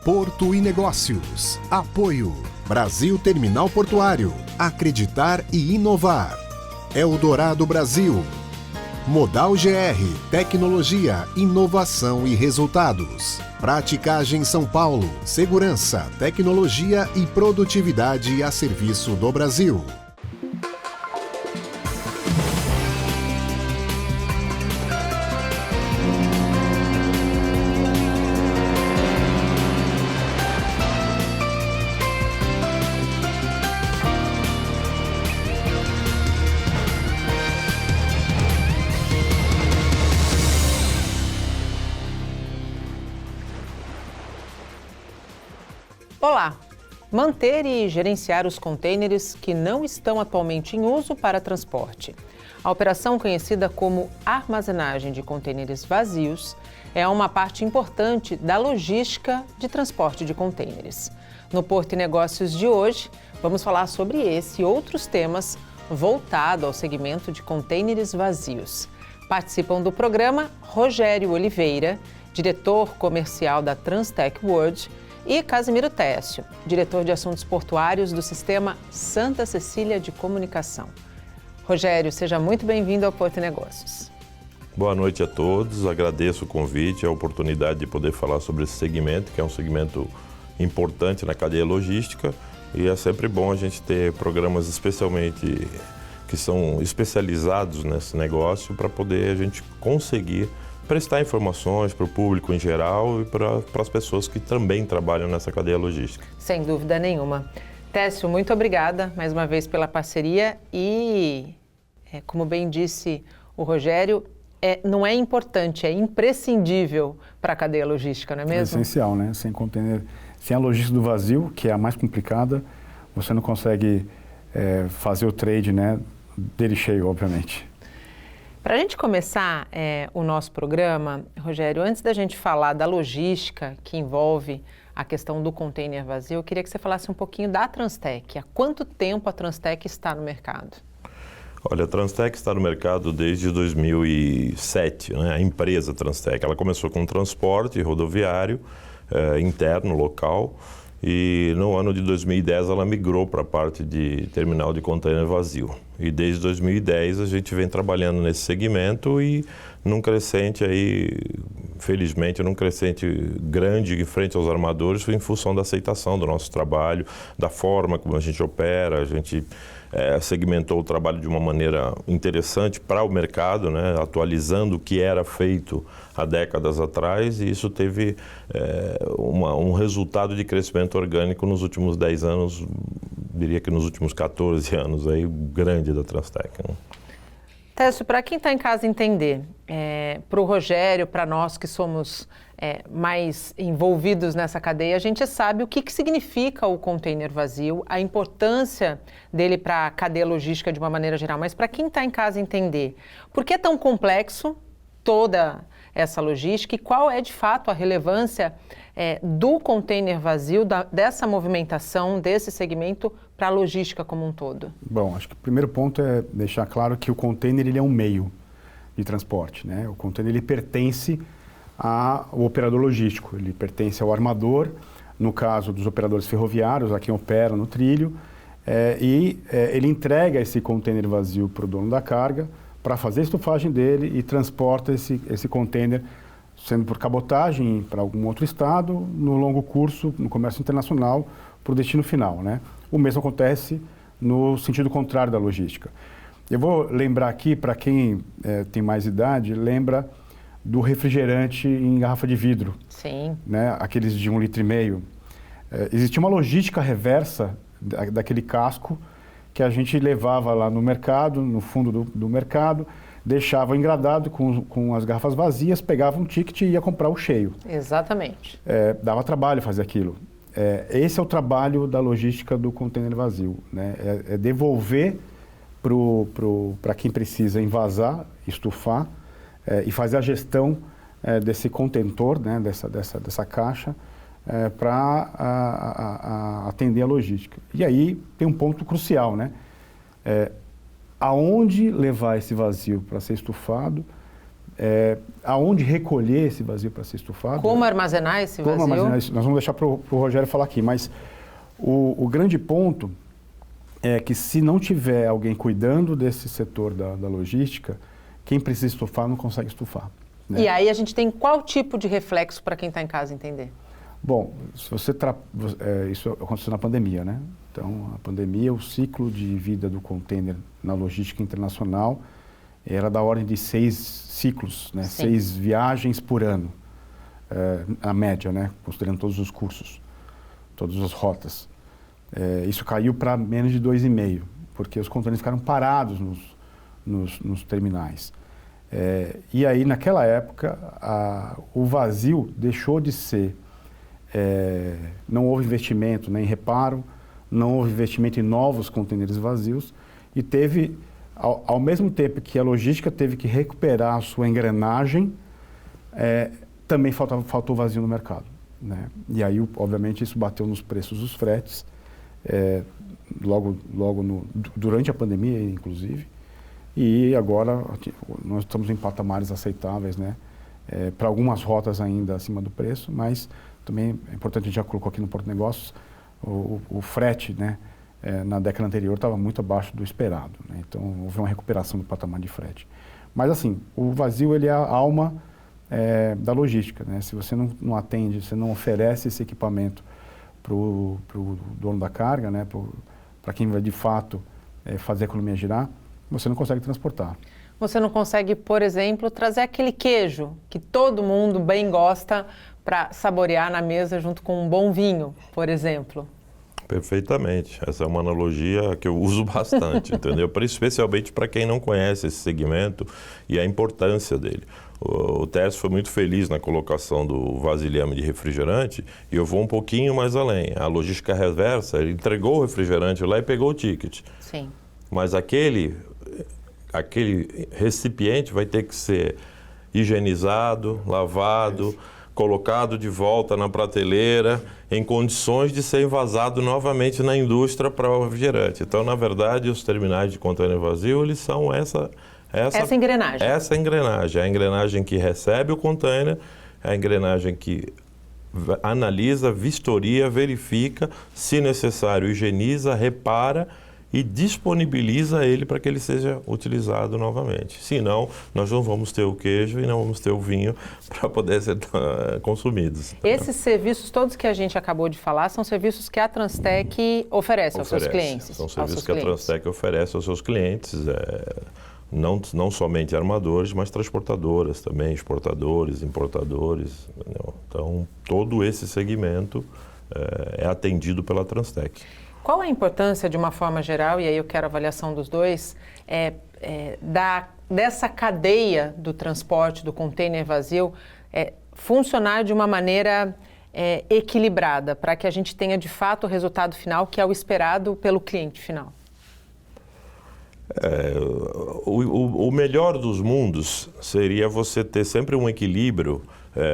Porto e Negócios. Apoio. Brasil Terminal Portuário. Acreditar e inovar. Eldorado Brasil. Modal GR. Tecnologia, inovação e resultados. Praticagem São Paulo. Segurança, tecnologia e produtividade a serviço do Brasil. Olá! Manter e gerenciar os contêineres que não estão atualmente em uso para transporte. A operação conhecida como armazenagem de contêineres vazios é uma parte importante da logística de transporte de contêineres. No Porto e Negócios de hoje, vamos falar sobre esse e outros temas voltados ao segmento de contêineres vazios. Participam do programa Rogério Oliveira, diretor comercial da Transtec World, e Casimiro Técio, diretor de assuntos portuários do Sistema Santa Cecília de Comunicação. Rogério, seja muito bem-vindo ao Porto e Negócios. Boa noite a todos, agradeço o convite, a oportunidade de poder falar sobre esse segmento, que é um segmento importante na cadeia logística, e é sempre bom a gente ter programas especialmente que são especializados nesse negócio para poder a gente conseguir prestar informações para o público em geral e para as pessoas que também trabalham nessa cadeia logística. Sem dúvida nenhuma. Técio, muito obrigada mais uma vez pela parceria e, como bem disse o Rogério, não é importante, é imprescindível para a cadeia logística, não é mesmo? É essencial, né? Sem container, sem a logística do vazio, que é a mais complicada, você não consegue fazer o trade, né, dele cheio, obviamente. Para a gente começar o nosso programa, Rogério, antes da gente falar da logística que envolve a questão do container vazio, eu queria que você falasse um pouquinho da Transtec. Há quanto tempo a Transtec está no mercado? Olha, a Transtec está no mercado desde 2007, né? A empresa Transtec. Ela começou com transporte rodoviário interno, local, e no ano de 2010 ela migrou para a parte de terminal de container vazio. E desde 2010 a gente vem trabalhando nesse segmento e num crescente aí, felizmente, num crescente grande em frente aos armadores, em função da aceitação do nosso trabalho, da forma como a gente opera, a gente segmentou o trabalho de uma maneira interessante para o mercado, né, atualizando o que era feito há décadas atrás, e isso teve um resultado de crescimento orgânico nos últimos 10 anos, diria que nos últimos 14 anos, aí, grande da Transtec. Né? Técio, para quem está em casa entender, para o Rogério, para nós que somos mais envolvidos nessa cadeia, a gente sabe o que significa o container vazio, a importância dele para a cadeia logística de uma maneira geral, mas para quem está em casa entender, por que é tão complexo toda essa logística e qual é de fato a relevância do container vazio, dessa movimentação, desse segmento para a logística como um todo? Bom, acho que o primeiro ponto é deixar claro que o container ele é um meio de transporte, né? O container ele pertence ao operador logístico, ele pertence ao armador, no caso dos operadores ferroviários, a quem opera no trilho, ele entrega esse container vazio para o dono da carga para fazer a estufagem dele e transporta esse container, sendo por cabotagem para algum outro estado, no longo curso, no comércio internacional, para o destino final, né? O mesmo acontece no sentido contrário da logística. Eu vou lembrar aqui, para quem tem mais idade, lembra do refrigerante em garrafa de vidro. Sim. Né? Aqueles de 1,5 litro. Existia uma logística reversa daquele casco que a gente levava lá no mercado, no fundo do mercado, deixava engradado com as garrafas vazias, pegava um ticket e ia comprar o cheio. Exatamente. Dava trabalho fazer aquilo. Esse é o trabalho da logística do container vazio, né? É devolver para quem precisa envasar, estufar, e fazer a gestão desse contentor, né, dessa caixa, para atender a logística. E aí tem um ponto crucial, né? Aonde levar esse vazio para ser estufado aonde recolher esse vazio para ser estufado. Como armazenar esse vazio? Como armazenar isso? Nós vamos deixar para o Rogério falar aqui, mas o grande ponto é que se não tiver alguém cuidando desse setor da logística, quem precisa estufar não consegue estufar. Né? E aí a gente tem qual tipo de reflexo para quem está em casa entender? Bom, se você isso aconteceu na pandemia, né? Então, a pandemia, o ciclo de vida do container na logística internacional era da ordem de 6 ciclos, né? 6 viagens por ano, a média, né? Considerando todos os cursos, todas as rotas. Isso caiu para menos de 2,5, porque os containers ficaram parados nos terminais. E aí, naquela época, o vazio deixou de ser... não houve investimento, né, em reparo, não houve investimento em novos contêineres vazios e teve, ao mesmo tempo que a logística teve que recuperar a sua engrenagem, também faltou vazio no mercado. Né? E aí, obviamente, isso bateu nos preços dos fretes, durante a pandemia, inclusive, e agora nós estamos em patamares aceitáveis, né? Para algumas rotas ainda acima do preço, mas também é importante, a gente já colocou aqui no Porto Negócios, o frete, né, na década anterior estava muito abaixo do esperado. Né? Então, houve uma recuperação do patamar de frete. Mas, assim, o vazio ele é a alma da logística. Né? Se você não atende, você não oferece esse equipamento para o dono da carga, né, para quem vai, de fato, fazer a economia girar, você não consegue transportar. Você não consegue, por exemplo, trazer aquele queijo que todo mundo bem gosta para saborear na mesa junto com um bom vinho, por exemplo? Perfeitamente. Essa é uma analogia que eu uso bastante, entendeu? Especialmente para quem não conhece esse segmento e a importância dele. O Tércio foi muito feliz na colocação do vasilhame de refrigerante e eu vou um pouquinho mais além. A logística reversa, ele entregou o refrigerante lá e pegou o ticket. Sim. Mas aquele recipiente vai ter que ser higienizado, lavado, colocado de volta na prateleira, em condições de ser envasado novamente na indústria para o refrigerante. Então, na verdade, os terminais de container vazio, eles são essa engrenagem. Essa engrenagem. É a engrenagem que recebe o container, é a engrenagem que analisa, vistoria, verifica, se necessário, higieniza, repara e disponibiliza ele para que ele seja utilizado novamente. Senão, nós não vamos ter o queijo e não vamos ter o vinho para poder ser consumidos. Esses serviços todos que a gente acabou de falar são serviços que a Transtec oferece aos seus clientes? São serviços que a Transtec oferece aos seus clientes, não somente armadores, mas transportadoras também, exportadores, importadores. Entendeu? Então, todo esse segmento é atendido pela Transtec. Qual a importância, de uma forma geral, e aí eu quero a avaliação dos dois, dessa cadeia do transporte do container vazio funcionar de uma maneira equilibrada, para que a gente tenha, de fato, o resultado final, que é o esperado pelo cliente final? O melhor dos mundos seria você ter sempre um equilíbrio.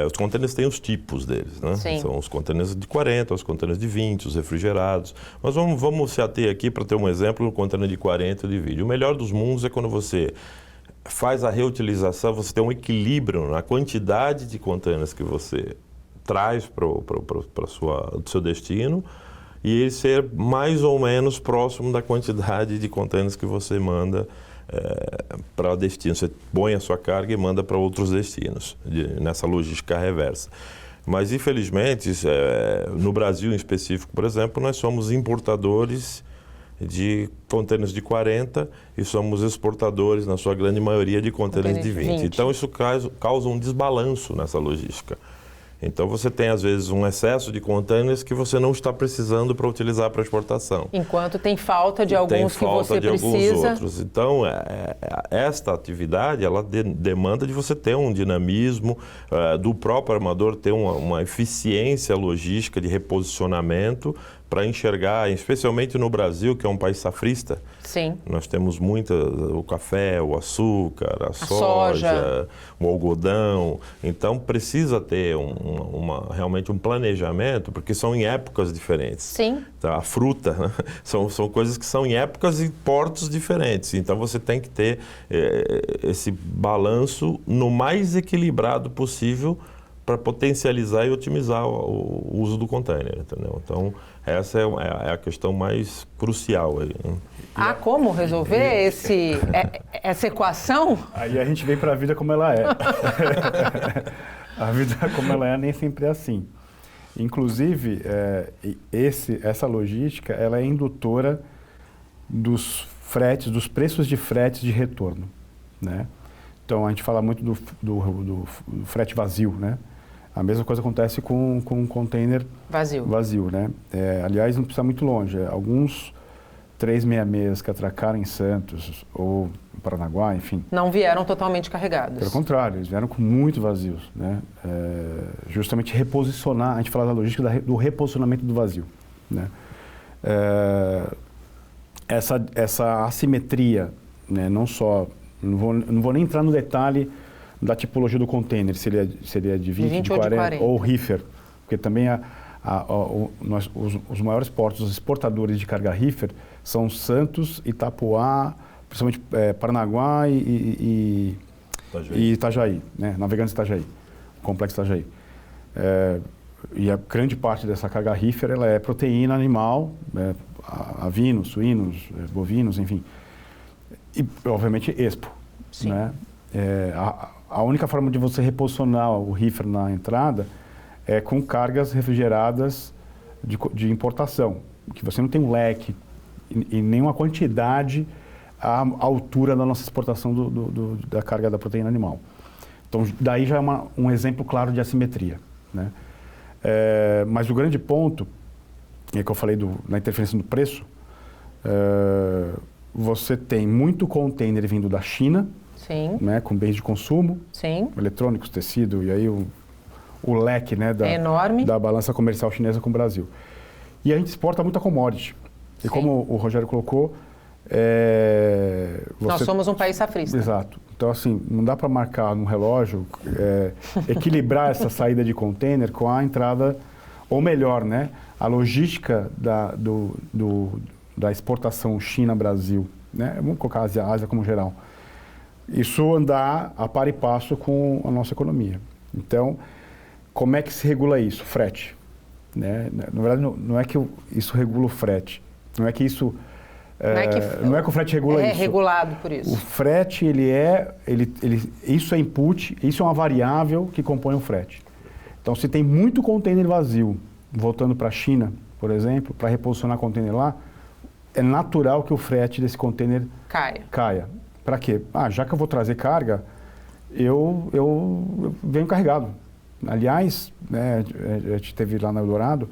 Os containers têm os tipos deles, né? Sim. São os containers de 40, os containers de 20, os refrigerados. Mas vamos se ater aqui para ter um exemplo no container de 40 de vídeo. O melhor dos mundos é quando você faz a reutilização, você tem um equilíbrio na quantidade de containers que você traz para o seu destino e ele ser mais ou menos próximo da quantidade de containers que você manda para o destino. Você põe a sua carga e manda para outros destinos, nessa logística reversa. Mas, infelizmente, no Brasil em específico, por exemplo, nós somos importadores de contêineres de 40 e somos exportadores, na sua grande maioria, de contêineres de 20. Então, isso causa um desbalanço nessa logística. Então, você tem, às vezes, um excesso de contêineres que você não está precisando para utilizar para exportação. Enquanto tem falta de alguns que você precisa. Alguns outros. Então, esta atividade, ela demanda de você ter um dinamismo, do próprio armador ter uma eficiência logística de reposicionamento para enxergar, especialmente no Brasil, que é um país safrista. Sim. Nós temos o café, o açúcar, a soja, o algodão. Então, precisa ter realmente um planejamento, porque são em épocas diferentes. Sim. Então, a fruta, né? são coisas que são em épocas e portos diferentes. Então, você tem que ter esse balanço no mais equilibrado possível para potencializar e otimizar o uso do container, entendeu? Então, essa é a questão mais crucial aí, né? Há como resolver essa equação? Aí a gente vem para a vida como ela é. A vida como ela é nem sempre é assim. Inclusive, essa logística, ela é indutora dos fretes, dos preços de fretes de retorno, né? Então, a gente fala muito do frete vazio, né? A mesma coisa acontece com um container vazio, né? Aliás, não precisa muito longe. Alguns 366 que atracaram em Santos ou em Paranaguá, enfim. Não vieram totalmente carregados. Pelo contrário, eles vieram com muito vazios, né? Justamente reposicionar, a gente fala da logística do reposicionamento do vazio, né? Essa assimetria, né? Não vou nem entrar no detalhe da tipologia do container, se ele é de 20, de 40 ou reefer, porque também os maiores portos, os exportadores de carga reefer são Santos, Itapoá, principalmente Paranaguá e Itajaí, né? Navegantes Itajaí, Complexo Itajaí. E a grande parte dessa carga reefer ela é proteína animal, avinos, suínos, bovinos, enfim. E, obviamente, Expo. Sim. Né? A única forma de você reposicionar o reefer na entrada é com cargas refrigeradas de importação, que você não tem um leque e nenhuma quantidade à altura da nossa exportação da carga da proteína animal. Então, daí já é um exemplo claro de assimetria, né? Mas o grande ponto, é que eu falei na interferência do preço, você tem muito container vindo da China, sim, né, com bens de consumo, sim, eletrônicos, tecido, e aí o leque, né, é enorme, da balança comercial chinesa com o Brasil. E a gente exporta muita commodity. E como o Rogério colocou, nós somos um país safrista. Exato. Então, assim, não dá para marcar no relógio, equilibrar essa saída de container com a entrada, ou melhor, né, a logística da exportação China-Brasil, né, vamos colocar a Ásia como geral. Isso andar a par e passo com a nossa economia. Então, como é que se regula isso? Frete. Né? Na verdade, não é que isso regula o frete. Não é que isso... não é que o frete regula isso. É regulado por isso. O frete, isso é input, isso é uma variável que compõe o frete. Então, se tem muito container vazio voltando para a China, por exemplo, para reposicionar container lá, é natural que o frete desse container caia. Para quê? Já que eu vou trazer carga, eu venho carregado. Aliás, né, a gente teve lá na Eldorado,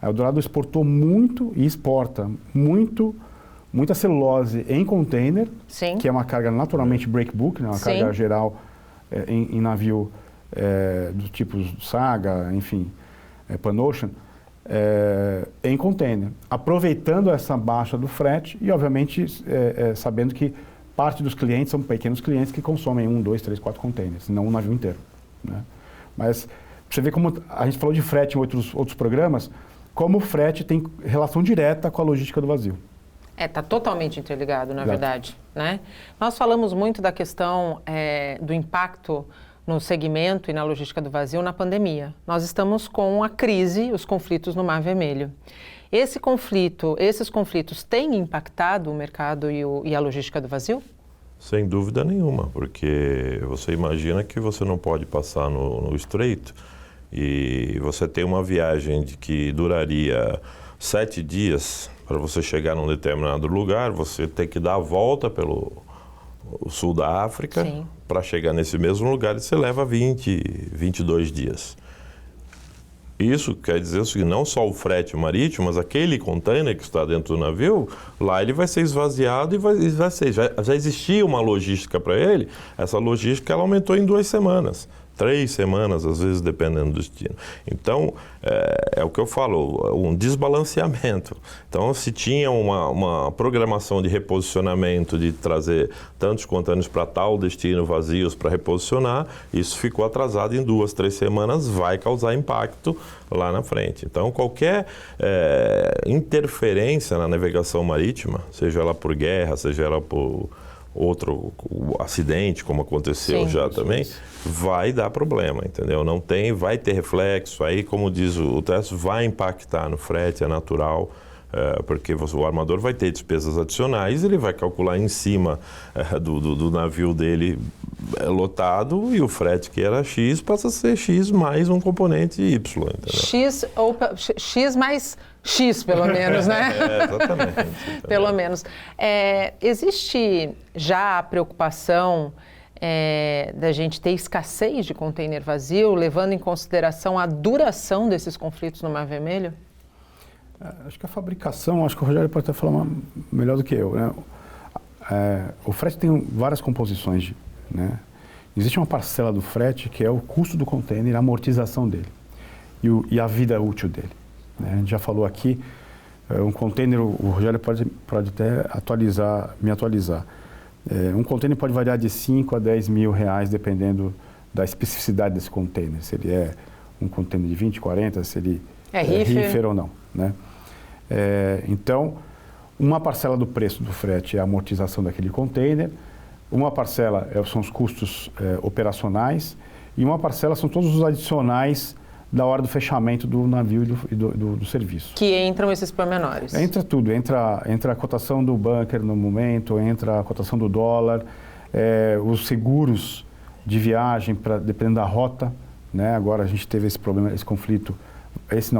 a Eldorado exportou muito e exporta muita celulose em container, sim, que é uma carga naturalmente breakbulk, né, uma sim, carga geral em navio do tipo Saga, enfim, Pan-Ocean, em container, aproveitando essa baixa do frete e, obviamente, sabendo que parte dos clientes são pequenos clientes que consomem 1, 2, 3, 4 containers, não um navio inteiro, né? Mas você vê como a gente falou de frete em outros programas, como o frete tem relação direta com a logística do vazio. Está totalmente interligado, na verdade, né? Nós falamos muito da questão do impacto no segmento e na logística do vazio na pandemia. Nós estamos com a crise, os conflitos no Mar Vermelho. Esses conflitos têm impactado o mercado e a logística do vazio? Sem dúvida nenhuma, porque você imagina que você não pode passar no estreito e você tem uma viagem que duraria 7 dias para você chegar num determinado lugar, você tem que dar a volta pelo sul da África para chegar nesse mesmo lugar e você leva 22 dias. Isso quer dizer o seguinte, não só o frete marítimo, mas aquele container que está dentro do navio, lá ele vai ser esvaziado e já existia uma logística para ele, essa logística ela aumentou em 2 semanas. 3 semanas, às vezes, dependendo do destino. Então, é o que eu falo, um desbalanceamento. Então, se tinha uma programação de reposicionamento, de trazer tantos contêineres para tal destino vazios para reposicionar, isso ficou atrasado em 2, 3 semanas, vai causar impacto lá na frente. Então, qualquer interferência na navegação marítima, seja ela por guerra, seja ela por outro acidente, como aconteceu já também, vai dar problema, entendeu? Não tem, vai ter reflexo, aí como diz o texto, vai impactar no frete, é natural, porque o armador vai ter despesas adicionais, ele vai calcular em cima do navio dele lotado e o frete que era X passa a ser X mais um componente Y, entendeu? X mais X, pelo menos, né? Exatamente. Pelo menos. Existe já a preocupação da gente ter escassez de container vazio, levando em consideração a duração desses conflitos no Mar Vermelho? Acho que a fabricação, acho que o Rogério pode até falar melhor do que eu, né? O frete tem várias composições, né? Existe uma parcela do frete que é o custo do container, a amortização dele e a vida útil dele, né? A gente já falou aqui, um container, o Rogério pode até me atualizar. Um container pode variar de 5 a 10 mil reais, dependendo da especificidade desse container. Se ele é um container de 20, 40, se ele é reefer ou não, né? Então, uma parcela do preço do frete é a amortização daquele container, uma parcela são os custos operacionais e uma parcela são todos os adicionais da hora do fechamento do navio e do serviço. Que entram esses pormenores? Entra tudo, entra a cotação do bunker no momento, entra a cotação do dólar, os seguros de viagem, dependendo da rota, né? Agora a gente teve esse problema, esse conflito,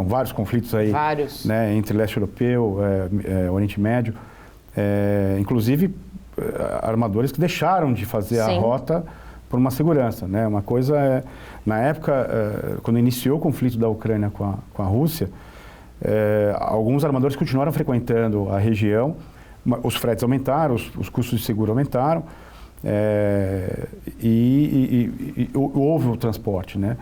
vários conflitos aí, né? Entre leste europeu, Oriente Médio, inclusive armadores que deixaram de fazer a rota por uma segurança, né? Uma coisa na época, quando iniciou o conflito da Ucrânia com a Rússia, alguns armadores continuaram frequentando a região, os fretes aumentaram, os custos de seguro aumentaram, e houve o transporte, né?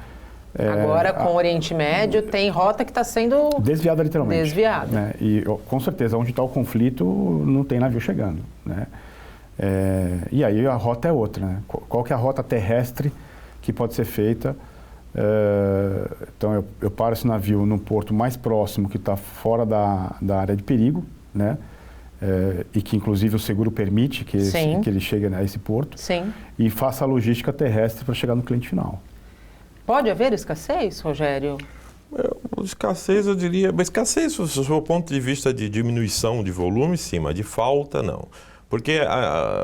Agora, com o Oriente Médio, tem rota que está sendo desviada literalmente. Desviada. Né? E, com certeza, onde está o conflito, não tem navio chegando, né? E aí a rota é outra, né? Qual que é a rota terrestre que pode ser feita? Então, eu paro esse navio no porto mais próximo, que está fora da área de perigo, né? E que, inclusive, o seguro permite que ele chegue a esse porto. Sim. E faça a logística terrestre para chegar no cliente final. Pode haver escassez, Rogério? Escassez, eu diria... Escassez, do ponto de vista de diminuição de volume, sim, mas de falta, não. Porque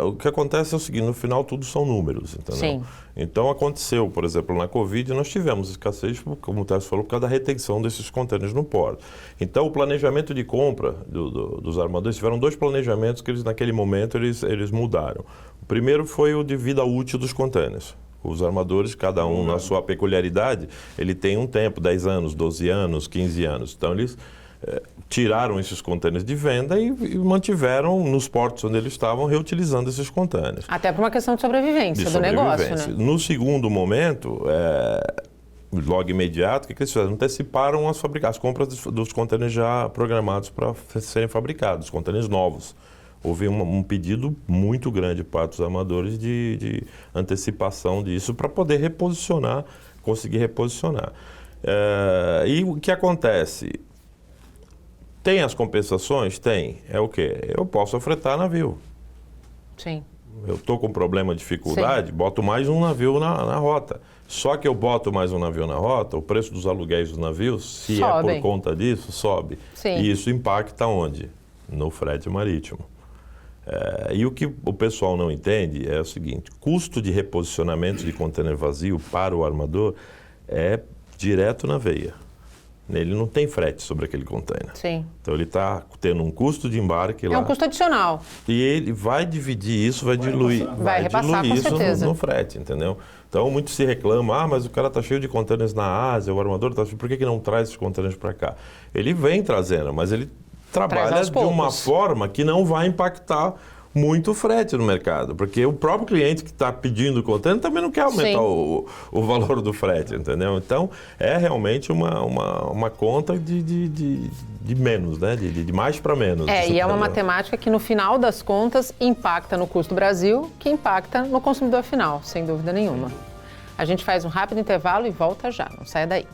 o que acontece é o seguinte, no final tudo são números, entendeu? Sim. Então aconteceu, por exemplo, na Covid, nós tivemos escassez, como o Tércio falou, por causa da retenção desses contêineres no porto. Então o planejamento de compra dos armadores, tiveram 2 planejamentos que naquele momento eles mudaram. O primeiro foi o de vida útil dos contêineres. Os armadores, cada um na sua peculiaridade, ele tem um tempo, 10 anos, 12 anos, 15 anos. Então eles tiraram esses contêineres de venda e mantiveram nos portos onde eles estavam reutilizando esses contêineres. Até por uma questão de sobrevivência do negócio, né? No segundo momento, logo imediato, o que eles fizeram? Anteciparam as compras dos contêineres já programados para serem fabricados, contêineres novos. Houve um pedido muito grande para os armadores de antecipação disso para poder conseguir reposicionar. E o que acontece? Tem as compensações? Tem. É o quê? Eu posso afretar navio. Sim. Eu estou com problema de dificuldade, boto mais um navio na rota. Só que eu boto mais um navio na rota, o preço dos aluguéis dos navios, se é por conta disso, sobe. Sim. E isso impacta onde? No frete marítimo. E o que o pessoal não entende é o seguinte, custo de reposicionamento de contêiner vazio para o armador é direto na veia. Ele não tem frete sobre aquele container. Sim. Então ele está tendo um custo de embarque lá. É um custo adicional. E ele vai dividir isso, vai diluir isso no frete, entendeu? Então muito se reclama, mas o cara está cheio de contêineres na Ásia, o armador está cheio, por que não traz esses contêineres para cá? Ele vem trazendo, mas ele trabalha de uma forma que não vai impactar muito frete no mercado, porque o próprio cliente que está pedindo o container também não quer aumentar o valor do frete, entendeu? Então, é realmente uma conta de menos, né? De mais para menos. E é uma matemática que, no final das contas, impacta no custo do Brasil, que impacta no consumidor final, sem dúvida nenhuma. A gente faz um rápido intervalo e volta já, não saia daí.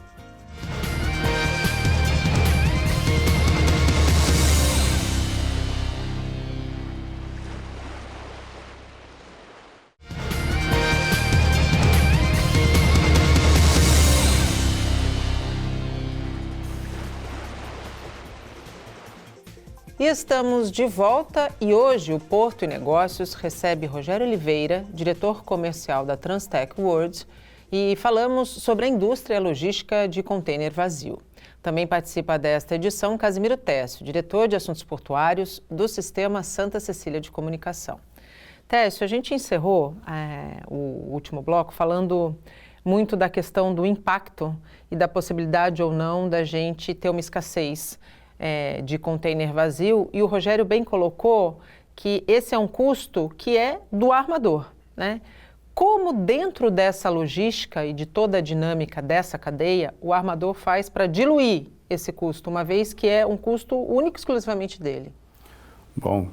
E estamos de volta e hoje o Porto e Negócios recebe Rogério Oliveira, diretor comercial da Transtec World, e falamos sobre a indústria e a logística de container vazio. Também participa desta edição Casimiro Técio, diretor de assuntos portuários do Sistema Santa Cecília de Comunicação. Técio, a gente encerrou o último bloco falando muito da questão do impacto e da possibilidade ou não da gente ter uma escassez de container vazio, e o Rogério bem colocou que esse é um custo que é do armador, né? Como dentro dessa logística e de toda a dinâmica dessa cadeia, o armador faz para diluir esse custo, uma vez que é um custo único e exclusivamente dele? Bom,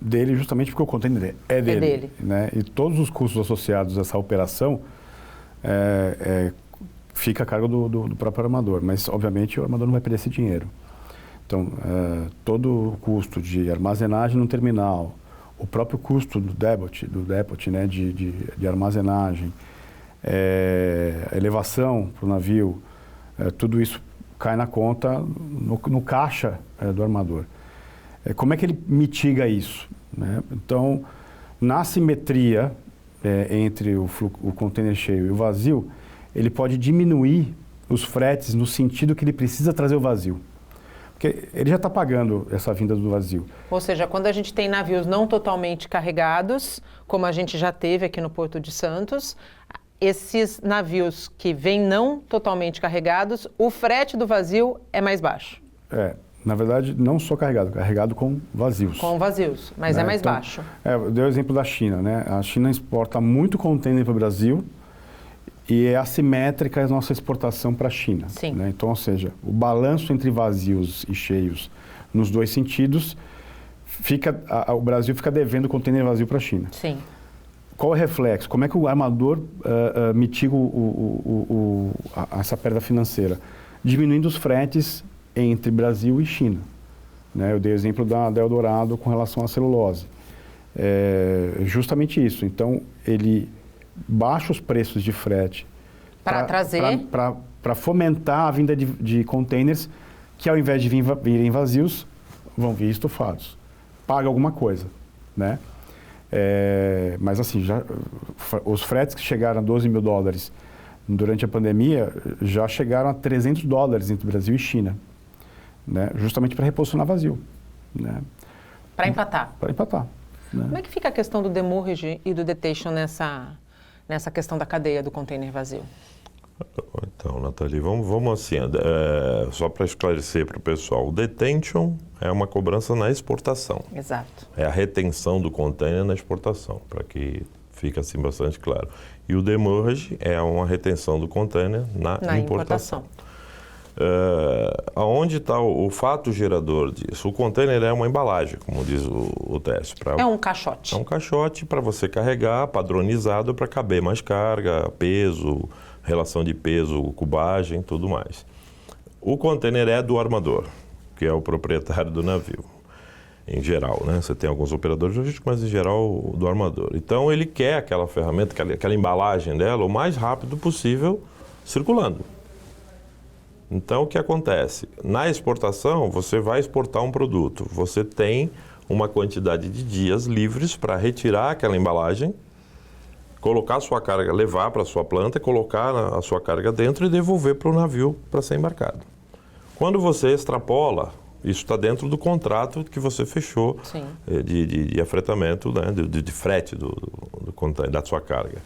dele justamente porque o container é dele. Né? E todos os custos associados a essa operação fica a cargo do próprio armador, mas obviamente o armador não vai perder esse dinheiro. Então, todo o custo de armazenagem no terminal, o próprio custo do depot, né, de armazenagem, a elevação para o navio, tudo isso cai na conta, no caixa do armador. Como é que ele mitiga isso? Né? Então, na simetria entre o container cheio e o vazio, ele pode diminuir os fretes no sentido que ele precisa trazer o vazio. Porque ele já está pagando essa vinda do vazio. Ou seja, quando a gente tem navios não totalmente carregados, como a gente já teve aqui no Porto de Santos, esses navios que vêm não totalmente carregados, o frete do vazio é mais baixo. Na verdade, não só carregado com vazios. Com vazios, mas é mais baixo. Eu dei o exemplo da China, né? A China exporta muito contêiner para o Brasil, e é assimétrica a nossa exportação para a China. Sim. Né? Então, ou seja, o balanço entre vazios e cheios nos dois sentidos, o Brasil fica devendo container vazio para a China. Sim. Qual é o reflexo? Como é que o armador mitiga essa perda financeira? Diminuindo os fretes entre Brasil e China. Né? Eu dei o exemplo da Eldorado com relação à celulose. Justamente isso. Então, ele baixa os preços de frete para trazer, para fomentar a vinda de containers que, ao invés de virem vazios, vão vir estofados. Paga alguma coisa, né? Mas assim, os fretes que chegaram a $12 mil durante a pandemia já chegaram a $300 entre Brasil e China, né? Justamente para reposicionar vazio, né? Para empatar. Para empatar. Né? Como é que fica a questão do demurrage e do detention nessa questão da cadeia do container vazio? Então, Nathalie, vamos assim, só para esclarecer para o pessoal, o detention é uma cobrança na exportação. Exato. É a retenção do container na exportação, para que fique assim bastante claro. E o demurrage é uma retenção do container na importação. Aonde está o fato gerador disso? O container é uma embalagem, como diz o Técio. É um caixote. É um caixote para você carregar, padronizado para caber mais carga, peso, relação de peso, cubagem, tudo mais. O container é do armador, que é o proprietário do navio, em geral, né? Você tem alguns operadores logísticos, mas em geral do armador. Então ele quer aquela ferramenta, aquela embalagem dela o mais rápido possível circulando. Então, o que acontece? Na exportação, você vai exportar um produto. Você tem uma quantidade de dias livres para retirar aquela embalagem, colocar a sua carga, levar para a sua planta, colocar a sua carga dentro e devolver para o navio para ser embarcado. Quando você extrapola, isso está dentro do contrato que você fechou de afretamento, né, de frete da sua carga.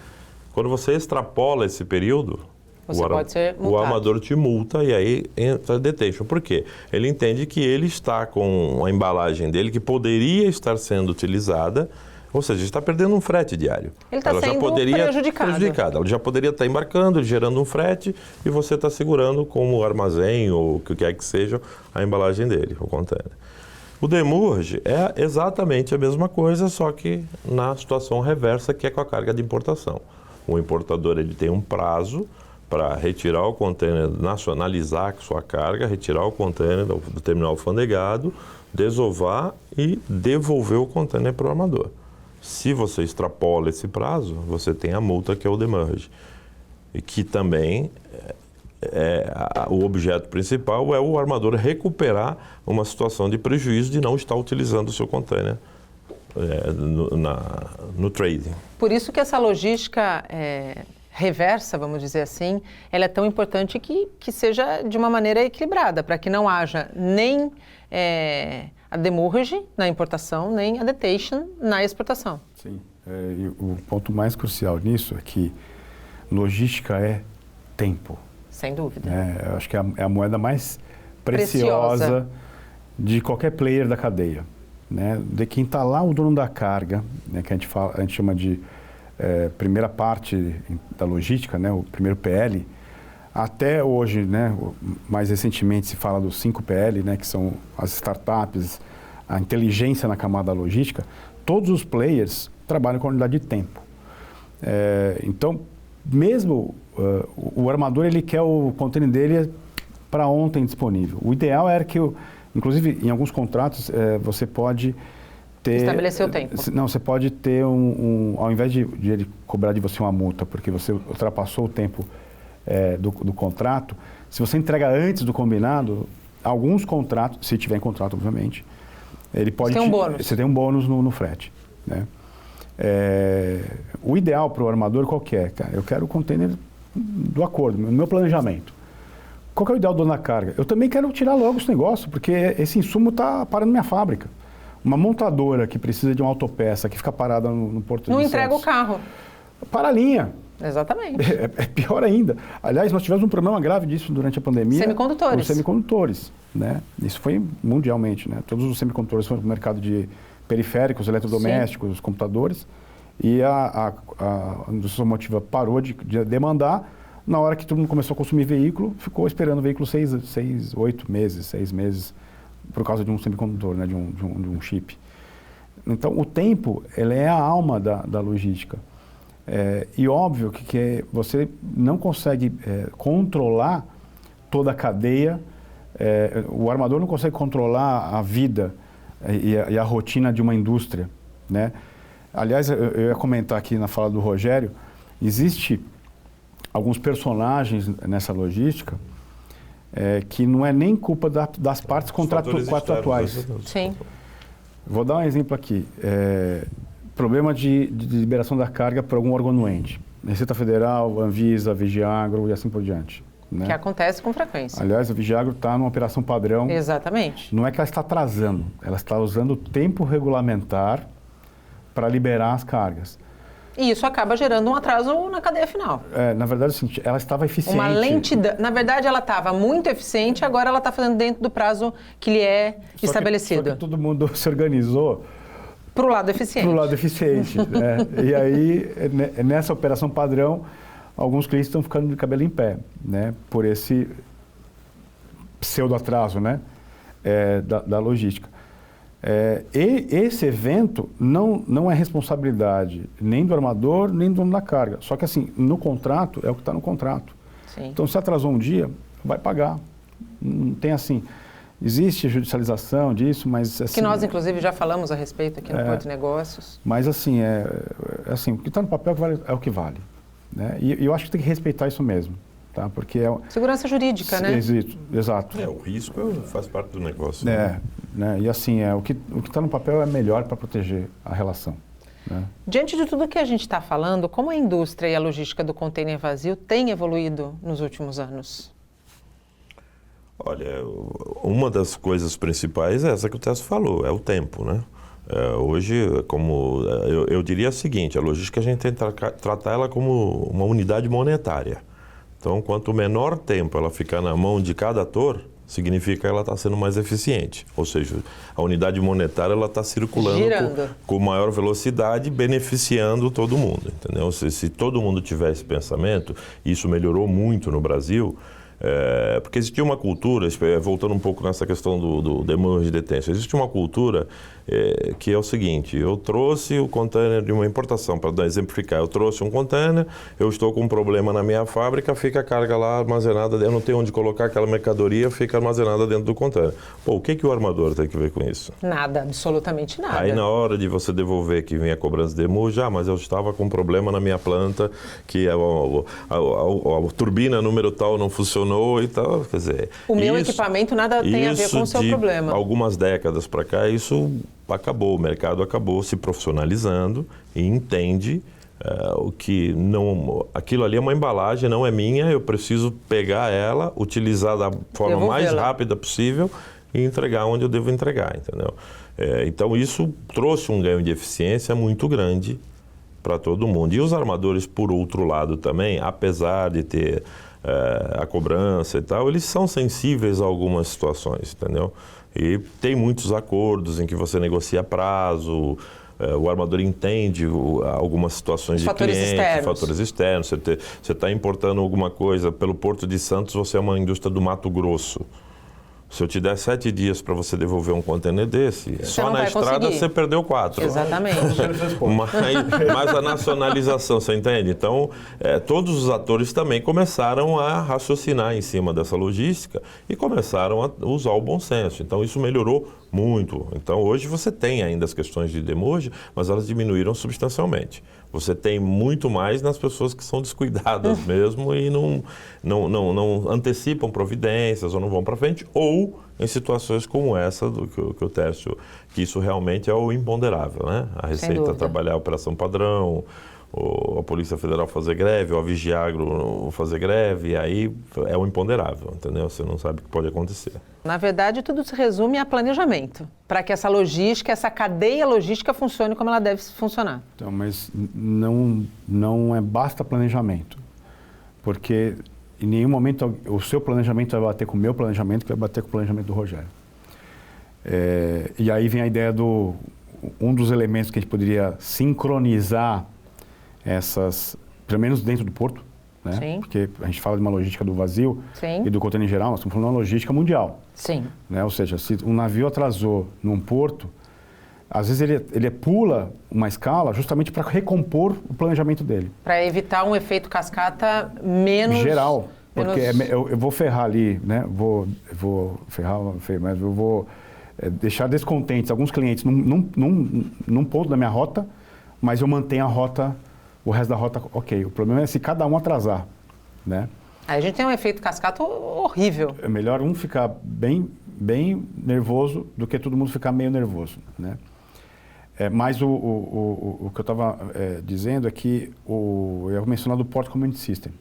Quando você extrapola esse período, Você pode ser multado. O armador te multa e aí entra a detention. Por quê? Ele entende que ele está com a embalagem dele que poderia estar sendo utilizada, ou seja, está perdendo um frete diário. Ele está sendo prejudicado. Ela já poderia estar embarcando, gerando um frete, e você está segurando como armazém ou o que quer que seja a embalagem dele, o container. O demurge é exatamente a mesma coisa, só que na situação reversa, que é com a carga de importação. O importador ele tem um prazo para retirar o container, nacionalizar sua carga, retirar o container do terminal alfandegado, desovar e devolver o container para o armador. Se você extrapola esse prazo, você tem a multa, que é o demurge. E que também o objeto principal é o armador recuperar uma situação de prejuízo de não estar utilizando o seu container no trading. Por isso que essa logística reversa, vamos dizer assim, ela é tão importante que seja de uma maneira equilibrada, para que não haja nem a demurge na importação, nem a detention na exportação. Sim. E o ponto mais crucial nisso é que logística é tempo. Sem dúvida. Eu acho que é a moeda mais preciosa de qualquer player da cadeia. Né? De quem está lá, o dono da carga, né? Que a gente chama de primeira parte da logística, né? O primeiro PL, até hoje, né? Mais recentemente se fala dos 5 PL, né? Que são as startups, a inteligência na camada logística. Todos os players trabalham com a unidade de tempo. Então, mesmo o armador, ele quer o container dele para ontem disponível. O ideal era que, inclusive, em alguns contratos, você pode ter... Estabelecer o tempo. Não, você pode ter ao invés de ele cobrar de você uma multa, porque você ultrapassou o tempo do contrato, se você entrega antes do combinado, alguns contratos, se tiver em contrato, obviamente, ele pode... Você tem um bônus. Você tem um bônus no frete, né? O ideal para o armador qual que é? Cara, eu quero o container do acordo, no meu planejamento. Qual que é o ideal do dono da carga? Eu também quero tirar logo esse negócio, porque esse insumo está parando na minha fábrica. Uma montadora que precisa de uma autopeça, que fica parada no Porto de Santos. Não entrega o carro. Para a linha. Exatamente. É pior ainda. Aliás, nós tivemos um problema grave disso durante a pandemia. Semicondutores. Os semicondutores, né? Isso foi mundialmente, né? Todos os semicondutores foram para o mercado de periféricos, eletrodomésticos, os computadores. E a indústria automotiva parou de demandar. Na hora que todo mundo começou a consumir veículo, ficou esperando o veículo 6 meses, por causa de um semicondutor, né? de um chip. Então, o tempo, ele é a alma da logística. E óbvio que você não consegue controlar toda a cadeia, o armador não consegue controlar a vida e a rotina de uma indústria, né? Aliás, eu ia comentar aqui na fala do Rogério, existe alguns personagens nessa logística que não é nem culpa das partes contratuais. Sim. Vou dar um exemplo aqui. Problema de liberação da carga por algum órgão anuente. Receita Federal, Anvisa, Vigiagro e assim por diante. Né? Que acontece com frequência. Aliás, a Vigiagro está numa operação padrão. Exatamente. Não é que ela está atrasando, ela está usando o tempo regulamentar para liberar as cargas. E isso acaba gerando um atraso na cadeia final. Na verdade, assim, ela estava eficiente. Uma lentidão. Na verdade, ela estava muito eficiente, agora ela está fazendo dentro do prazo que lhe é estabelecido. Só que todo mundo se organizou para o lado eficiente. Para o lado eficiente. Né? E aí, nessa operação padrão, alguns clientes estão ficando de cabelo em pé, né? Por esse pseudo-atraso, né? Da logística. E esse evento não é responsabilidade nem do armador, nem do dono da carga. Só que assim, no contrato, é o que está no contrato. Sim. Então, se atrasou um dia, vai pagar. Não tem assim... Existe judicialização disso, mas... Assim, que nós, inclusive, já falamos a respeito aqui no Porto de Negócios. Mas assim, assim, o que está no papel é o que vale. Né? E eu acho que tem que respeitar isso mesmo. Tá? Porque segurança jurídica, né? Exato. O risco faz parte do negócio. Né? E assim, o que está no papel é melhor para proteger a relação. Né? Diante de tudo que a gente está falando, como a indústria e a logística do container vazio tem evoluído nos últimos anos? Olha, uma das coisas principais é essa que o Tesso falou, é o tempo, né? Hoje, como eu diria o seguinte, a logística a gente tem que tratar ela como uma unidade monetária. Então, quanto menor tempo ela ficar na mão de cada ator, significa que ela está sendo mais eficiente. Ou seja, a unidade monetária está circulando com maior velocidade, beneficiando todo mundo. Entendeu? Se todo mundo tiver esse pensamento, isso melhorou muito no Brasil, porque existia uma cultura, voltando um pouco nessa questão do demurge de detenção, existe uma cultura que é o seguinte: eu trouxe o container de uma importação, para exemplificar, eu trouxe um container, eu estou com um problema na minha fábrica, fica a carga lá armazenada, eu não tenho onde colocar aquela mercadoria, fica armazenada dentro do container. Pô, o que o armador tem que ver com isso? Nada, absolutamente nada. Aí na hora de você devolver, que vem a cobrança de demurge, mas eu estava com um problema na minha planta, que a turbina número tal não funcionou e tal, quer dizer... O meu equipamento nada tem a ver com o seu problema. Algumas décadas para cá, isso acabou, o mercado acabou se profissionalizando e entende o que não... Aquilo ali é uma embalagem, não é minha, eu preciso pegar ela, utilizar da forma mais rápida possível e entregar onde eu devo entregar, entendeu? Então isso trouxe um ganho de eficiência muito grande para todo mundo. E os armadores, por outro lado também, apesar de ter a cobrança e tal, eles são sensíveis a algumas situações, entendeu? E tem muitos acordos em que você negocia prazo, o armador entende algumas situações de cliente, fatores externos. Você está importando alguma coisa pelo Porto de Santos, você é uma indústria do Mato Grosso. Se eu te der 7 dias para você devolver um container desse, só na estrada você perdeu 4. Exatamente. Mas a nacionalização, você entende? Então, todos os atores também começaram a raciocinar em cima dessa logística e começaram a usar o bom senso. Então, isso melhorou muito. Então, hoje você tem ainda as questões de demurge, mas elas diminuíram substancialmente. Você tem muito mais nas pessoas que são descuidadas mesmo e não antecipam providências ou não vão para frente, ou em situações como essa do que o Tércio, que isso realmente é o imponderável, né? A Receita trabalhar a operação padrão, a Polícia Federal fazer greve, ou a Vigiagro fazer greve, e aí é o imponderável, entendeu? Você não sabe o que pode acontecer. Na verdade, tudo se resume a planejamento, para que essa logística, essa cadeia logística funcione como ela deve funcionar. Então, mas não basta planejamento, porque em nenhum momento o seu planejamento vai bater com o meu planejamento, que vai bater com o planejamento do Rogério. E aí vem a ideia um dos elementos que a gente poderia sincronizar essas, pelo menos dentro do porto, né? Sim. Porque a gente fala de uma logística do vazio Sim. e do container em geral, nós estamos falando de uma logística mundial. Sim. Né? Ou seja, se um navio atrasou num porto, às vezes ele pula uma escala justamente para recompor o planejamento dele. Para evitar um efeito cascata menos... Geral, porque eu vou ferrar ali, né? Vou ferrar, mas eu vou deixar descontentes alguns clientes num ponto da minha rota, mas eu mantenho a rota, o resto da rota, ok. O problema é se cada um atrasar, né? Aí a gente tem um efeito cascata horrível. É melhor um ficar bem nervoso do que todo mundo ficar meio nervoso, né? Mas o que eu estava dizendo é que eu ia mencionar do Port Community System.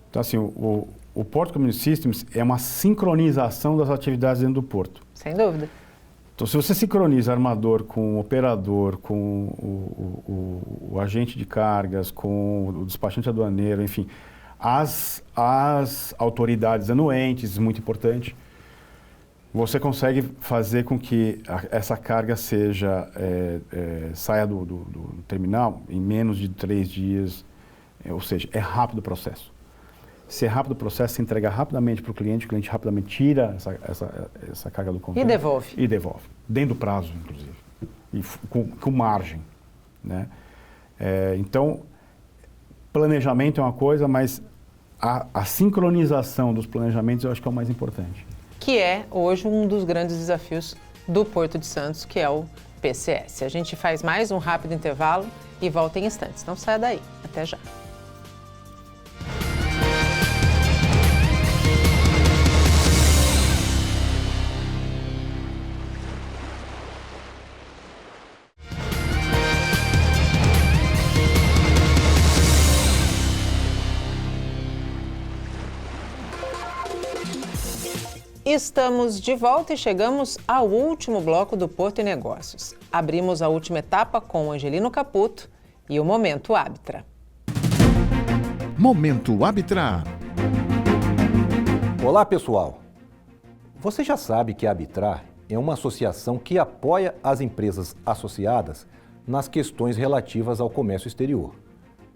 Então, assim, o Port Community Systems é uma sincronização das atividades dentro do porto. Sem dúvida. Então, se você sincroniza armador com o operador, com o agente de cargas, com o despachante aduaneiro, enfim, as autoridades anuentes, muito importante, você consegue fazer com que essa carga saia do terminal em menos de 3 dias, ou seja, é rápido o processo. Se é rápido o processo, se entrega rapidamente para o cliente rapidamente tira essa carga do container. E devolve. Dentro do prazo, inclusive. E com margem, né? Então, planejamento é uma coisa, mas a sincronização dos planejamentos eu acho que é o mais importante. Que é, hoje, um dos grandes desafios do Porto de Santos, que é o PCS. A gente faz mais um rápido intervalo e volta em instantes. Não saia daí. Até já. Estamos de volta e chegamos ao último bloco do Porto e Negócios. Abrimos a última etapa com Angelino Caputo e o Momento Árbitra. Momento Arbitrar. Olá, pessoal! Você já sabe que a Arbitrar é uma associação que apoia as empresas associadas nas questões relativas ao comércio exterior,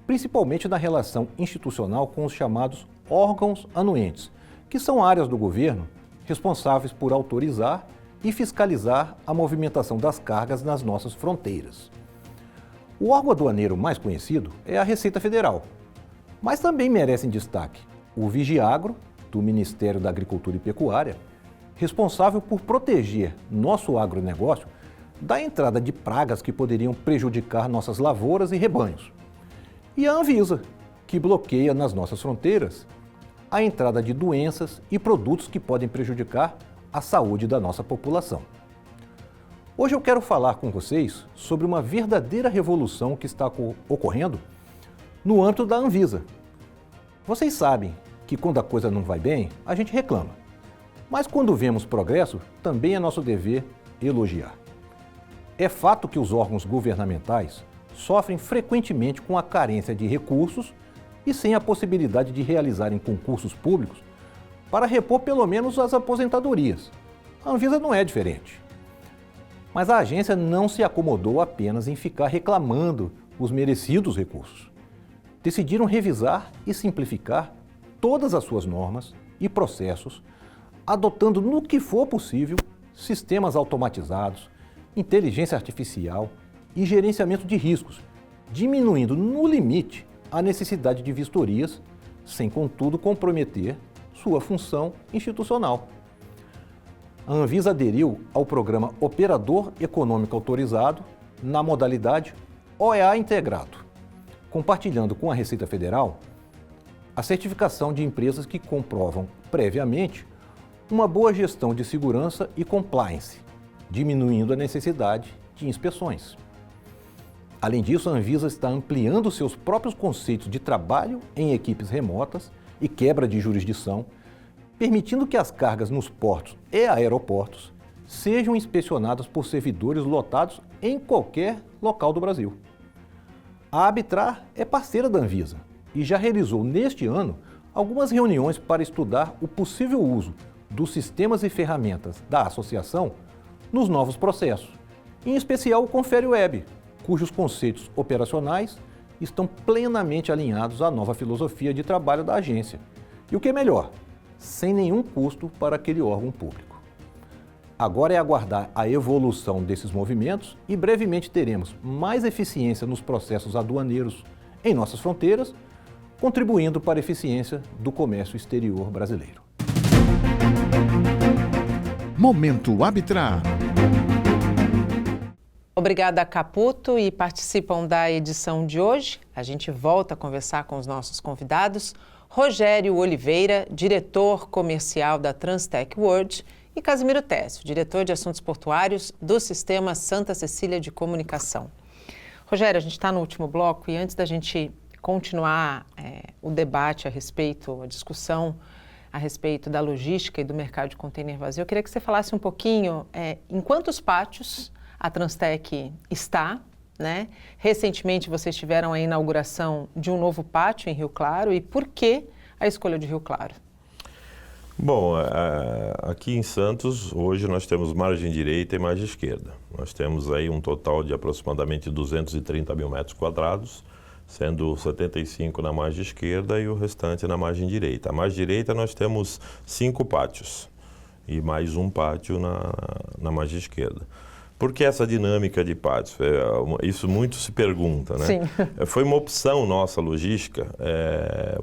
principalmente na relação institucional com os chamados órgãos anuentes, que são áreas do governo responsáveis por autorizar e fiscalizar a movimentação das cargas nas nossas fronteiras. O órgão aduaneiro mais conhecido é a Receita Federal, mas também merecem destaque o Vigiagro, do Ministério da Agricultura e Pecuária, responsável por proteger nosso agronegócio da entrada de pragas que poderiam prejudicar nossas lavouras e rebanhos. E a Anvisa, que bloqueia nas nossas fronteiras a entrada de doenças e produtos que podem prejudicar a saúde da nossa população. Hoje eu quero falar com vocês sobre uma verdadeira revolução que está ocorrendo no âmbito da Anvisa. Vocês sabem que quando a coisa não vai bem, a gente reclama. Mas quando vemos progresso, também é nosso dever elogiar. É fato que os órgãos governamentais sofrem frequentemente com a carência de recursos e sem a possibilidade de realizarem concursos públicos para repor pelo menos as aposentadorias. A Anvisa não é diferente. Mas a agência não se acomodou apenas em ficar reclamando os merecidos recursos. Decidiram revisar e simplificar todas as suas normas e processos, adotando no que for possível sistemas automatizados, inteligência artificial e gerenciamento de riscos, diminuindo no limite a necessidade de vistorias, sem contudo comprometer sua função institucional. A Anvisa aderiu ao programa Operador Econômico Autorizado na modalidade OEA Integrado, compartilhando com a Receita Federal a certificação de empresas que comprovam previamente uma boa gestão de segurança e compliance, diminuindo a necessidade de inspeções. Além disso, a Anvisa está ampliando seus próprios conceitos de trabalho em equipes remotas e quebra de jurisdição, permitindo que as cargas nos portos e aeroportos sejam inspecionadas por servidores lotados em qualquer local do Brasil. A Arbitrar é parceira da Anvisa e já realizou neste ano algumas reuniões para estudar o possível uso dos sistemas e ferramentas da associação nos novos processos, em especial o Confere Web, cujos conceitos operacionais estão plenamente alinhados à nova filosofia de trabalho da agência. E o que é melhor, sem nenhum custo para aquele órgão público. Agora é aguardar a evolução desses movimentos e brevemente teremos mais eficiência nos processos aduaneiros em nossas fronteiras, contribuindo para a eficiência do comércio exterior brasileiro. Momento Arbitrar. Obrigada, Caputo, e participam da edição de hoje. A gente volta a conversar com os nossos convidados, Rogério Oliveira, diretor comercial da Transtec World, e Casimiro Técio, diretor de assuntos portuários do Sistema Santa Cecília de Comunicação. Rogério, a gente está no último bloco e antes da gente continuar o debate a discussão a respeito da logística e do mercado de container vazio, eu queria que você falasse um pouquinho em quantos pátios a Transtec está, né? Recentemente vocês tiveram a inauguração de um novo pátio em Rio Claro e por que a escolha de Rio Claro? Bom, aqui em Santos, hoje nós temos margem direita e margem esquerda. Nós temos aí um total de aproximadamente 230 mil metros quadrados, sendo 75 na margem esquerda e o restante na margem direita. A margem direita nós temos 5 pátios e mais um pátio na margem esquerda. Por que essa dinâmica de pátios? Isso muito se pergunta, né? Sim. Foi uma opção nossa logística,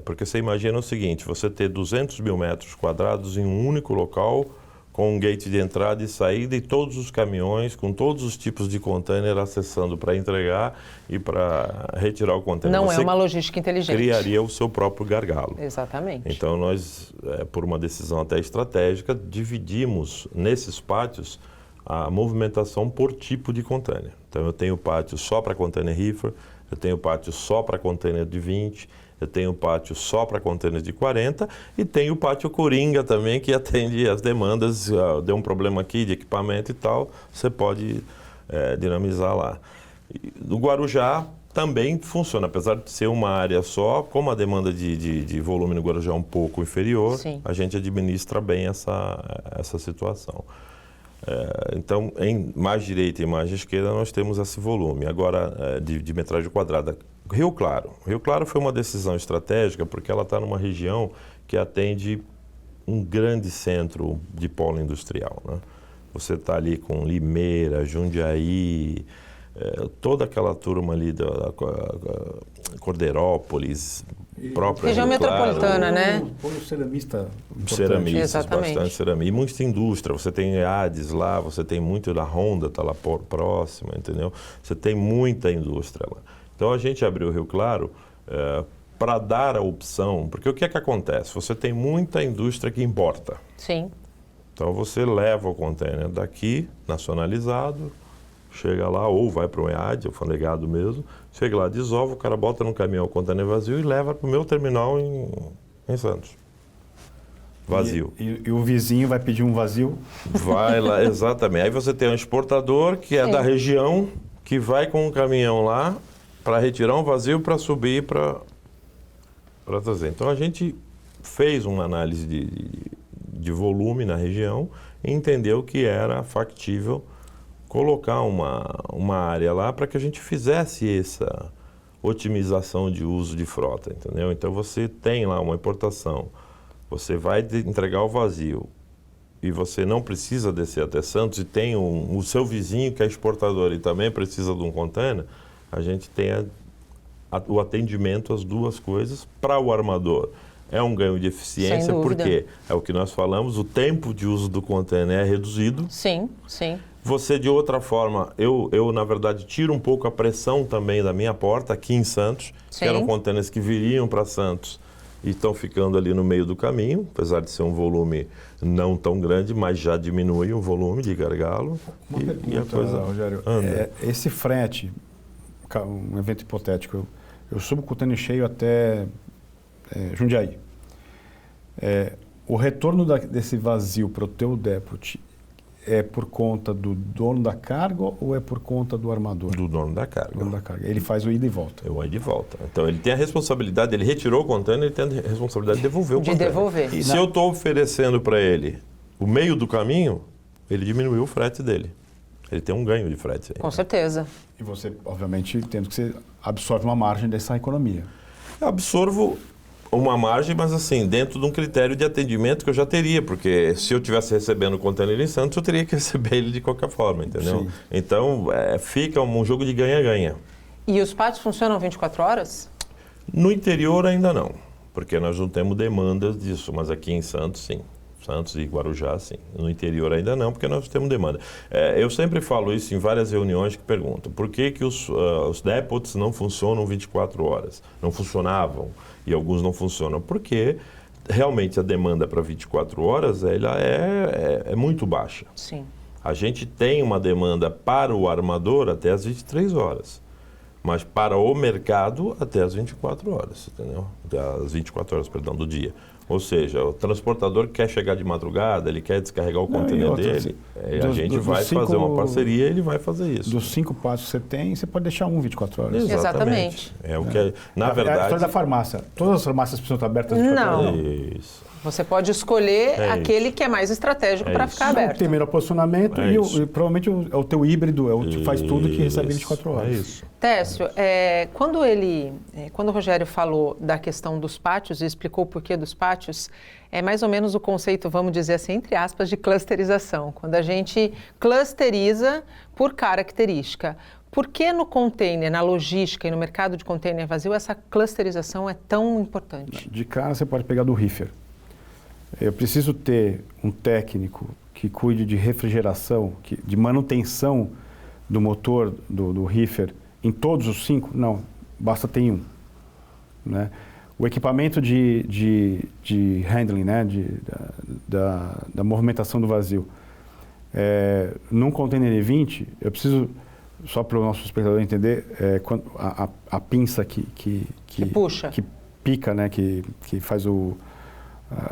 porque você imagina o seguinte, você ter 200 mil metros quadrados em um único local, com um gate de entrada e saída e todos os caminhões, com todos os tipos de container acessando para entregar e para retirar o container. Não você é uma logística inteligente. Criaria o seu próprio gargalo. Exatamente. Então nós, por uma decisão até estratégica, dividimos nesses pátios a movimentação por tipo de container. Então eu tenho pátio só para container reefer, eu tenho pátio só para container de 20, eu tenho pátio só para container de 40 e tenho o pátio coringa também que atende as demandas, deu um problema aqui de equipamento e tal, você pode dinamizar lá. No Guarujá, também funciona, apesar de ser uma área só, como a demanda de volume no Guarujá é um pouco inferior, Sim. a gente administra bem essa situação. Então, em mais direita e mais esquerda, nós temos esse volume. Agora, de metragem quadrada. Rio Claro. Rio Claro foi uma decisão estratégica porque ela está numa região que atende um grande centro de polo industrial, né? Você está ali com Limeira, Jundiaí, toda aquela turma ali da Cordeirópolis, própria Região Rio Claro. metropolitana, né? Polo ceramista. Ceramistas, Exatamente. bastante ceramistas. E muita indústria. Você tem Ades lá, você tem muito da Honda, está lá próxima, entendeu? Você tem muita indústria lá. Então a gente abriu o Rio Claro para dar a opção, porque o que é que acontece? Você tem muita indústria que importa. Sim. Então você leva o container daqui, nacionalizado, chega lá, ou vai para o EAD, alfanegado mesmo, chega lá, desova, o cara bota no caminhão o container vazio e leva para o meu terminal em Santos. Vazio. E o vizinho vai pedir um vazio? Vai lá, exatamente. Aí você tem um exportador que é Sim. da região, que vai com um caminhão lá para retirar um vazio para subir para trazer. Então a gente fez uma análise de volume na região e entendeu que era factível colocar uma área lá para que a gente fizesse essa otimização de uso de frota, entendeu? Então você tem lá uma importação, você vai entregar o vazio e você não precisa descer até Santos e tem o seu vizinho que é exportador e também precisa de um container, a gente tem o atendimento às duas coisas para o armador. É um ganho de eficiência, Sem dúvida. porque é o que nós falamos, o tempo de uso do container é reduzido. Sim, sim. Você, de outra forma, eu na verdade, tiro um pouco a pressão também da minha porta aqui em Santos, Sim. que eram containers que viriam para Santos e estão ficando ali no meio do caminho, apesar de ser um volume não tão grande, mas já diminui o volume de gargalo. Uma pergunta, e a coisa Rogério. anda. Esse frete, um evento hipotético, eu subo o container cheio até Jundiaí. O retorno desse vazio para o teu depot é por conta do dono da carga ou é por conta do armador? Do dono da carga. Dono da carga. Ele faz o ida e volta. Eu vou de volta. Então ele tem a responsabilidade, ele retirou o container, ele tem a responsabilidade de devolver o De container. devolver. E se eu estou oferecendo para ele o meio do caminho, ele diminuiu o frete dele. Ele tem um ganho de frete. Com certeza. E você, obviamente, entendo que você absorve uma margem dessa economia. Eu absorvo uma margem, mas assim, dentro de um critério de atendimento que eu já teria, porque se eu estivesse recebendo o container em Santos, eu teria que receber ele de qualquer forma, entendeu? Sim. Então, fica um jogo de ganha-ganha. E os pátios funcionam 24 horas? No interior ainda não, porque nós não temos demandas disso, mas aqui em Santos, sim. Santos e Guarujá, sim. No interior ainda não, porque nós temos demanda. Eu sempre falo isso em várias reuniões que perguntam por que os depots não funcionam 24 horas? Não funcionavam e alguns não funcionam. Porque realmente a demanda para 24 horas ela é muito baixa. Sim. A gente tem uma demanda para o armador até as 23 horas. Mas para o mercado até as 24 horas, entendeu? As 24 horas, perdão, do dia. Ou seja, o transportador quer chegar de madrugada, ele quer descarregar o container dele, a gente vai fazer uma parceria e ele vai fazer isso. Dos 5 pátios que você tem, você pode deixar um 24 horas. Exatamente. É o que, na É a verdade... história da farmácia. Todas as farmácias precisam estar abertas 24 Não. horas? Isso. Você pode escolher É aquele isso. que é mais estratégico É para isso. ficar Não, aberto. tem melhor posicionamento É isso. e provavelmente é o teu híbrido, é o que faz tudo que recebe 24 horas. É isso. Técio, quando o Rogério falou da questão dos pátios e explicou o porquê dos pátios, é mais ou menos o conceito, vamos dizer assim, entre aspas, de clusterização. Quando a gente clusteriza por característica. Por que no container, na logística e no mercado de container vazio, essa clusterização é tão importante? De cara você pode pegar do reefer. Eu preciso ter um técnico que cuide de refrigeração, de manutenção do motor do reefer em todos os 5? Não, basta ter um. Né? O equipamento de handling, né? da movimentação do vazio. Num container E20, eu preciso, só para o nosso espectador entender, a pinça que puxa. que pica, né? que faz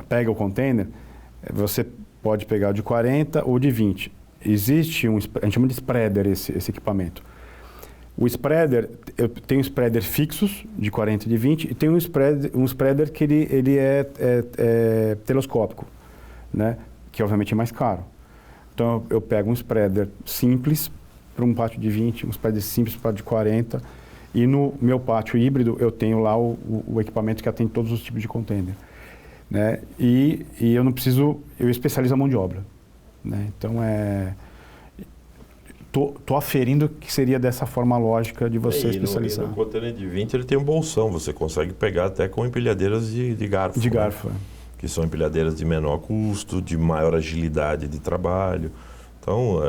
pega o container, você pode pegar de 40 ou de 20. Existe a gente chama de spreader esse equipamento. O spreader, eu tenho spreader fixos, de 40 e de 20, e tem um spreader que ele é telescópico, né? Que obviamente é mais caro. Então eu pego um spreader simples para um pátio de 20, um spreader simples para um pátio de 40, e no meu pátio híbrido eu tenho lá o equipamento que atende todos os tipos de container, né? E eu não preciso, eu especializo a mão de obra, né? Então Tô aferindo que seria dessa forma lógica de você especializar. No container de 20 ele tem um bolsão, você consegue pegar até com empilhadeiras de garfo. De garfo, né? Que são empilhadeiras de menor custo, de maior agilidade de trabalho. Então,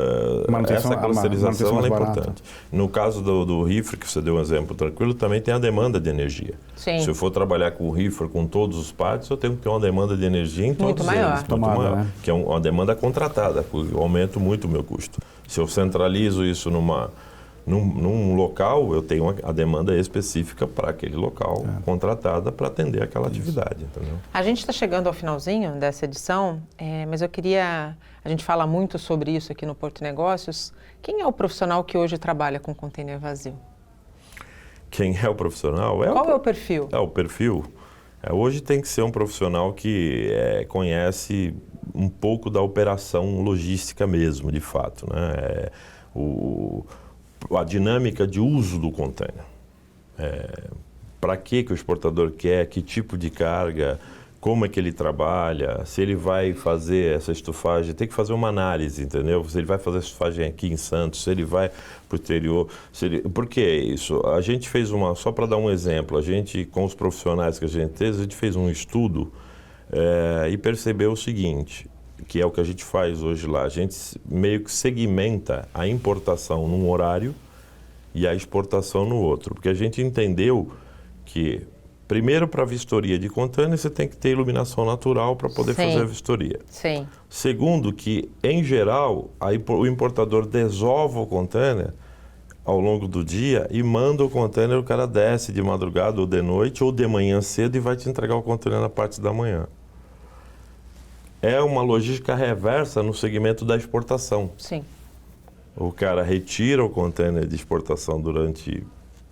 essa classificação é importante. No caso do rifle, que você deu um exemplo tranquilo, também tem a demanda de energia. Sim. Se eu for trabalhar com o rifle, com todos os pátios, eu tenho que ter uma demanda de energia em todos eles. Muito maior. Né? Que é uma demanda contratada, eu aumento muito o meu custo. Se eu centralizo isso num local, eu tenho a demanda específica para aquele local, contratada para atender aquela atividade. Entendeu? A gente está chegando ao finalzinho dessa edição, mas eu queria... A gente fala muito sobre isso aqui no Porto Negócios. Quem é o profissional que hoje trabalha com container vazio? Quem é o profissional? Qual é o perfil? O perfil. Hoje tem que ser um profissional que conhece um pouco da operação logística mesmo, de fato, né? A dinâmica de uso do container. Para que o exportador quer, que tipo de carga, como é que ele trabalha, se ele vai fazer essa estufagem, tem que fazer uma análise, entendeu? Se ele vai fazer a estufagem aqui em Santos, se ele vai para o exterior. Por que isso? A gente fez só para dar um exemplo, a gente, com os profissionais que a gente fez um estudo e percebeu o seguinte, que é o que a gente faz hoje lá, a gente meio que segmenta a importação num horário e a exportação no outro, porque a gente entendeu que primeiro, para a vistoria de container, você tem que ter iluminação natural para poder fazer a vistoria. Sim. Segundo, que, em geral, o importador desova o container ao longo do dia e manda o container, o cara desce de madrugada ou de noite ou de manhã cedo e vai te entregar o container na parte da manhã. É uma logística reversa no segmento da exportação. Sim. O cara retira o container de exportação durante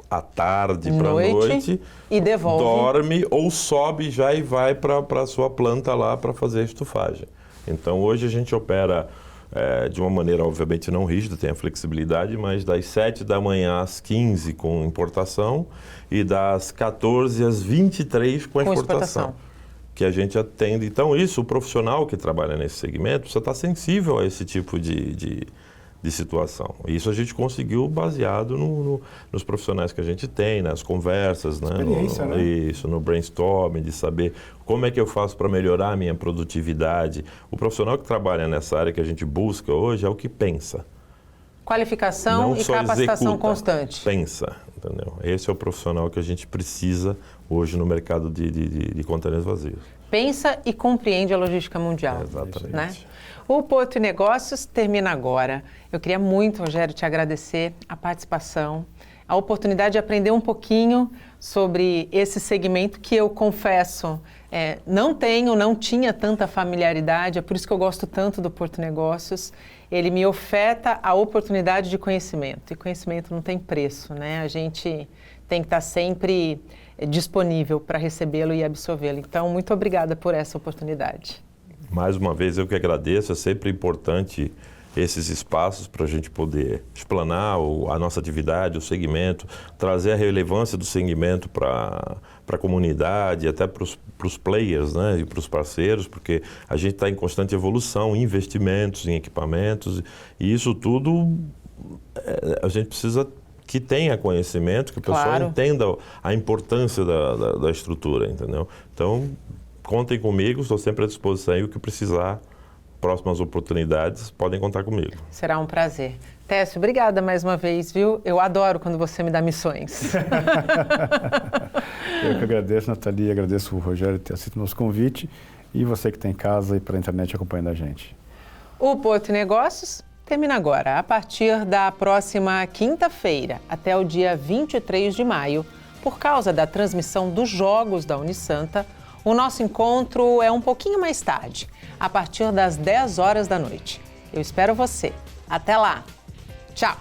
à tarde para a noite e devolve. Dorme ou sobe já e vai para a sua planta lá para fazer a estufagem. Então hoje a gente opera de uma maneira obviamente não rígida, tem a flexibilidade, mas das 7 da manhã às 15 com importação e das 14 às 23 com exportação. Que a gente atende. Então isso, o profissional que trabalha nesse segmento precisa estar sensível a esse tipo de situação. Isso a gente conseguiu baseado nos profissionais que a gente tem, nas conversas, né? Isso, no brainstorming, de saber como é que eu faço para melhorar a minha produtividade. O profissional que trabalha nessa área que a gente busca hoje é o que pensa. Qualificação e capacitação executa, constante. Pensa, entendeu? Esse é o profissional que a gente precisa hoje no mercado de containers vazios. Pensa e compreende a logística mundial. Exatamente. Né? O Porto Negócios termina agora. Eu queria muito, Rogério, te agradecer a participação, a oportunidade de aprender um pouquinho sobre esse segmento que eu confesso, não tinha tanta familiaridade, é por isso que eu gosto tanto do Porto Negócios. Ele me oferta a oportunidade de conhecimento, e conhecimento não tem preço, né? A gente tem que estar sempre disponível para recebê-lo e absorvê-lo. Então, muito obrigada por essa oportunidade. Mais uma vez, eu que agradeço. É sempre importante esses espaços para a gente poder explanar a nossa atividade, o segmento, trazer a relevância do segmento para a comunidade, até para os players, né, e para os parceiros, porque a gente está em constante evolução, em investimentos, em equipamentos, e isso tudo a gente precisa que tenha conhecimento, que o pessoal entenda a importância da estrutura, entendeu? Então, contem comigo, estou sempre à disposição e o que precisar, próximas oportunidades, podem contar comigo. Será um prazer. Técio, obrigada mais uma vez, viu? Eu adoro quando você me dá missões. Eu que agradeço, Nathalie, agradeço o Rogério ter aceito o nosso convite e você que está em casa e pela internet acompanhando a gente. O Porto Negócios termina agora, a partir da próxima quinta-feira, até o dia 23 de maio, por causa da transmissão dos Jogos da Unisanta. O nosso encontro é um pouquinho mais tarde, a partir das 10 horas da noite. Eu espero você. Até lá. Tchau.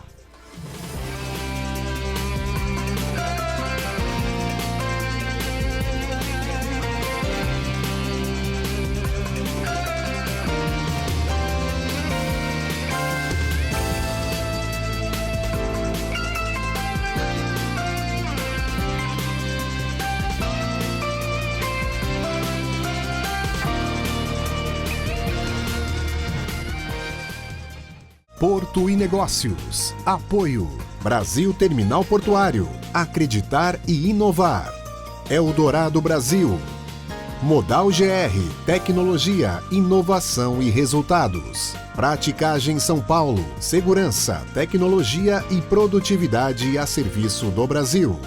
Porto e Negócios. Apoio. Brasil Terminal Portuário. Acreditar e inovar. Eldorado Brasil. Modal GR. Tecnologia, inovação e resultados. Praticagem São Paulo. Segurança, tecnologia e produtividade a serviço do Brasil.